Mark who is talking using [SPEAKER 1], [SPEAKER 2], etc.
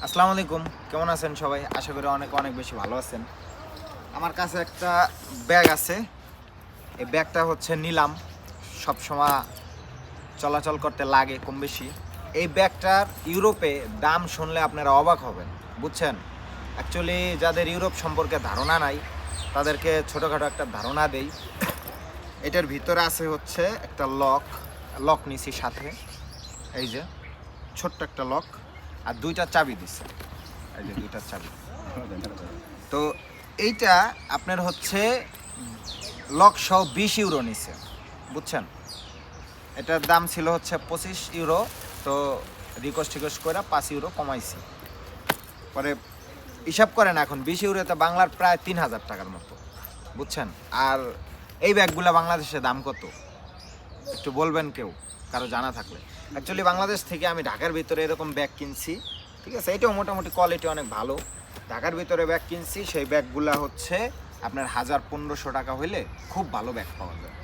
[SPEAKER 1] আসসালামু আলাইকুম, কেমন আছেন সবাই? আশা করি অনেক অনেক বেশি ভালো আছেন। আমার কাছে একটা ব্যাগ আছে। এই ব্যাগটা হচ্ছে নিলাম, সবসময় চলাচল করতে লাগে কম বেশি। এই ব্যাগটার ইউরোপে দাম শুনলে আপনারা অবাক হবেন, বুঝছেন? অ্যাকচুয়ালি যাদের ইউরোপ সম্পর্কে ধারণা নাই তাদেরকে ছোটোখাটো একটা ধারণা দেই। এটার ভিতরে আছে হচ্ছে একটা লক নিছি সাথে, এই যে ছোট্ট একটা লক, আর দুইটা চাবি দিছে, এই যে দুইটা চাবি। তো এইটা আপনার হচ্ছে লক সহ 20 ইউরো নিছে, বুঝছেন? এটার দাম ছিল হচ্ছে 25 ইউরো। তো রিকোয়েস্ট করে 5 ইউরো কমাইছি। পরে হিসাব করেন, এখন 20 ইউরোতে বাংলার প্রায় 3000 টাকার মতো, বুঝছেন? আর এই ব্যাগগুলো বাংলাদেশে দাম কত একটু বলবেন কেউ, কারো জানা থাকলে? অ্যাকচুয়ালি বাংলাদেশ থেকে আমি ঢাকার ভিতরে এরকম ব্যাগ কিনছি, ঠিক আছে? এটাও মোটামুটি কোয়ালিটি অনেক ভালো। ঢাকার ভিতরে ব্যাগ কিনছি, সেই ব্যাগগুলো হচ্ছে আপনার 1000-1500 টাকা হইলে খুব ভালো ব্যাগ পাওয়া যায়।